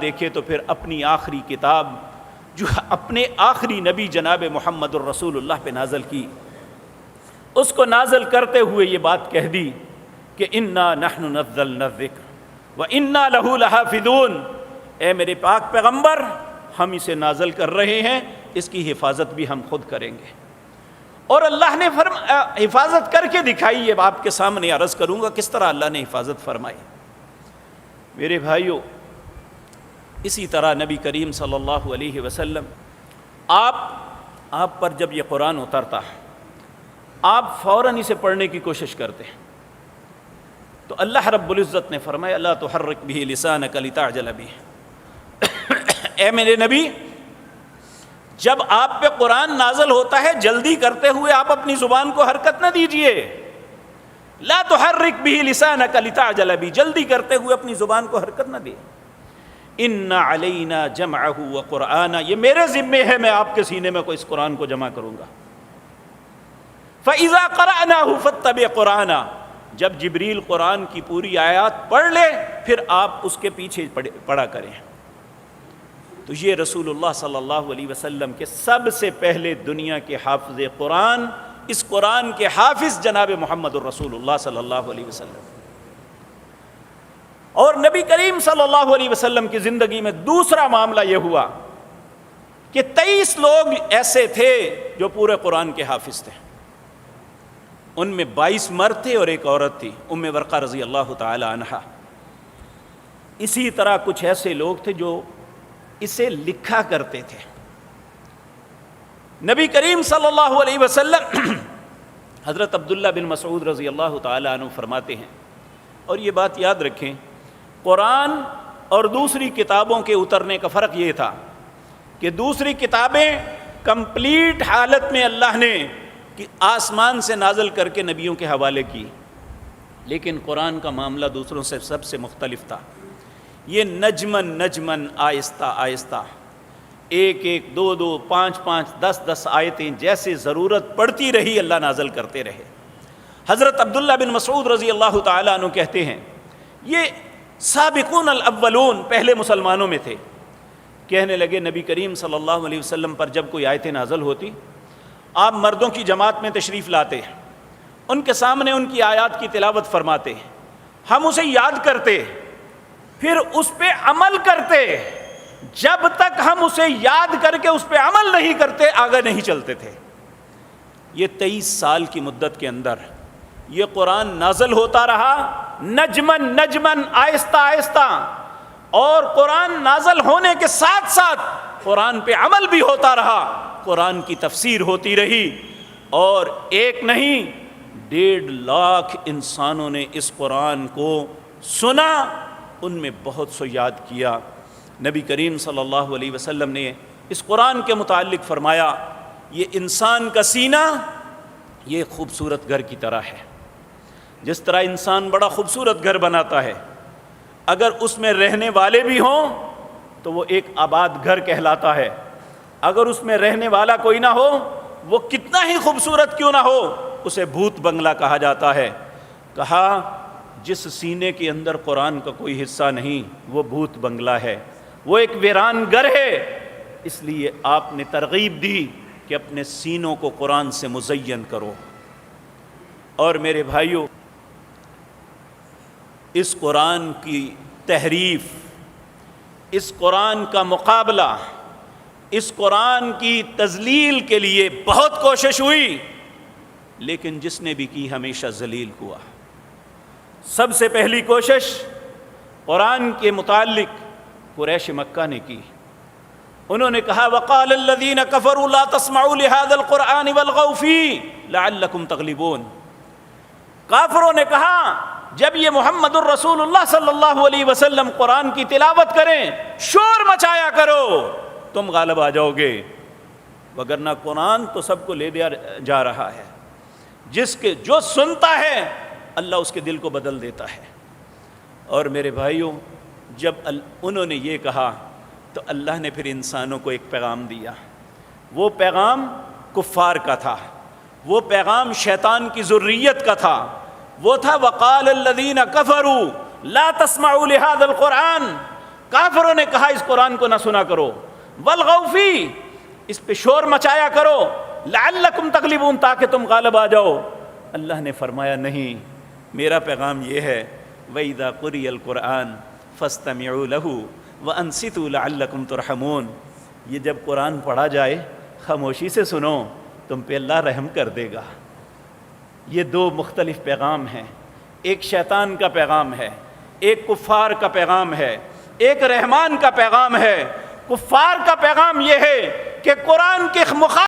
دیکھے تو پھر اپنی آخری کتاب جو اپنے آخری نبی جناب محمد الرسول اللہ پہ نازل کی، اس کو نازل کرتے ہوئے یہ بات کہہ دی کہ انا نحن نزلنا الذکر وانا لہ لحافظون، اے میرے پاک پیغمبر ہم اسے نازل کر رہے ہیں، اس کی حفاظت بھی ہم خود کریں گے۔ اور اللہ نے حفاظت کر کے دکھائی، یہ آپ کے سامنے عرض کروں گا کس طرح اللہ نے حفاظت فرمائی۔ میرے بھائیو، اسی طرح نبی کریم صلی اللہ علیہ وسلم آپ پر جب یہ قرآن اترتا آپ فوراً اسے پڑھنے کی کوشش کرتے ہیں، تو اللہ رب العزت نے فرمایا لا تحرک بہ لسانک لتعجل بہ، اے میرے نبی جب آپ پہ قرآن نازل ہوتا ہے جلدی کرتے ہوئے آپ اپنی زبان کو حرکت نہ دیجئے، لا تحرک بہ لسانک لتعجل بہ، جلدی کرتے ہوئے اپنی زبان کو حرکت نہ دے۔ ان علینا جمعہ وقرآنہ، یہ میرے ذمے ہے، میں آپ کے سینے میں اس قرآن کو جمع کروں گا۔ فَإِذَا قَرَأْنَاهُ فَاتَّبِعْ قُرْآنَهُ، جب جبریل قرآن کی پوری آیات پڑھ لے پھر آپ اس کے پیچھے پڑھا کریں۔ تو یہ رسول اللہ صلی اللہ علیہ وسلم کے سب سے پہلے دنیا کے حافظ قرآن، اس قرآن کے حافظ جناب محمد الرسول اللہ صلی اللہ علیہ وسلم۔ اور نبی کریم صلی اللہ علیہ وسلم کی زندگی میں دوسرا معاملہ یہ ہوا کہ 23 لوگ ایسے تھے جو پورے قرآن کے حافظ تھے، ان میں 22 مرد تھے اور ایک عورت تھی ام ورقہ رضی اللہ تعالی عنہا۔ اسی طرح کچھ ایسے لوگ تھے جو اسے لکھا کرتے تھے۔ نبی کریم صلی اللہ علیہ وسلم حضرت عبداللہ بن مسعود رضی اللہ تعالی عنہ فرماتے ہیں، اور یہ بات یاد رکھیں، قرآن اور دوسری کتابوں کے اترنے کا فرق یہ تھا کہ دوسری کتابیں کمپلیٹ حالت میں اللہ نے آسمان سے نازل کر کے نبیوں کے حوالے کی، لیکن قرآن کا معاملہ دوسروں سے سب سے مختلف تھا۔ یہ نجمن نجمن آہستہ آہستہ، ایک ایک، دو دو، پانچ پانچ، 10 آیتیں جیسے ضرورت پڑتی رہی اللہ نازل کرتے رہے۔ حضرت عبداللہ بن مسعود رضی اللہ تعالیٰ عنہ کہتے ہیں یہ سابقون الاولون، پہلے مسلمانوں میں تھے، کہنے لگے نبی کریم صلی اللہ علیہ وسلم پر جب کوئی آیتیں نازل ہوتی آپ مردوں کی جماعت میں تشریف لاتے، ان کے سامنے ان کی آیات کی تلاوت فرماتے، ہم اسے یاد کرتے، پھر اس پہ عمل کرتے، جب تک ہم اسے یاد کر کے اس پہ عمل نہیں کرتے آگے نہیں چلتے تھے۔ یہ 23 سال کی مدت کے اندر یہ قرآن نازل ہوتا رہا نجمن نجمن، آہستہ آہستہ، اور قرآن نازل ہونے کے ساتھ ساتھ قرآن پہ عمل بھی ہوتا رہا، قرآن کی تفسیر ہوتی رہی، اور ایک نہیں 1.5 لاکھ انسانوں نے اس قرآن کو سنا، ان میں بہت سو یاد کیا۔ نبی کریم صلی اللہ علیہ وسلم نے اس قرآن کے متعلق فرمایا یہ انسان کا سینہ یہ خوبصورت گھر کی طرح ہے، جس طرح انسان بڑا خوبصورت گھر بناتا ہے، اگر اس میں رہنے والے بھی ہوں تو وہ ایک آباد گھر کہلاتا ہے، اگر اس میں رہنے والا کوئی نہ ہو وہ کتنا ہی خوبصورت کیوں نہ ہو اسے بھوت بنگلہ کہا جاتا ہے۔ کہا جس سینے کے اندر قرآن کا کوئی حصہ نہیں وہ بھوت بنگلہ ہے، وہ ایک ویران گھر ہے۔ اس لیے آپ نے ترغیب دی کہ اپنے سینوں کو قرآن سے مزین کرو۔ اور میرے بھائیو، اس قرآن کی تحریف، اس قرآن کا مقابلہ، اس قرآن کی تذلیل کے لیے بہت کوشش ہوئی، لیکن جس نے بھی کی ہمیشہ ذلیل ہوا۔ سب سے پہلی کوشش قرآن کے متعلق قریش مکہ نے کی، انہوں نے کہا وقال الذین کفروا لا تسمعوا لهذا القرآن والغوا فیہ لعلکم تغلبون۔ کافروں نے کہا جب یہ محمد الرسول اللہ صلی اللہ علیہ وسلم قرآن کی تلاوت کریں شور مچایا کرو تم غالب آ جاؤ گے، وگرنہ قرآن تو سب کو لے دیا جا رہا ہے، جو سنتا ہے اللہ اس کے دل کو بدل دیتا ہے۔ اور میرے بھائیوں، جب انہوں نے یہ کہا تو اللہ نے پھر انسانوں کو ایک پیغام دیا، وہ پیغام کفار کا تھا، وہ پیغام شیطان کی ذریت کا تھا، وہ تھا وقال الذین کفروا لا تسمعوا لهذا القرآن، کافروں نے کہا اس قرآن کو نہ سنا کرو، والغوا فیہ، اس پہ شور مچایا کرو، لعلکم تغلبون، تاکہ تم غالب آ جاؤ۔ اللہ نے فرمایا نہیں، میرا پیغام یہ ہے وَإِذَا قُرِئَ الْقُرْآنُ فَاسْتَمِعُوا لَهُ وَأَنصِتُوا لَعَلَّكُمْ تُرْحَمُونَ، یہ جب قرآن پڑھا جائے خاموشی سے سنو، تم پہ اللہ رحم کر دے گا۔ یہ دو مختلف پیغام ہیں، ایک شیطان کا پیغام ہے، ایک کفار کا پیغام ہے، ایک رحمان کا پیغام ہے۔ کفار کا پیغام یہ ہے کہ قرآن کے مخالف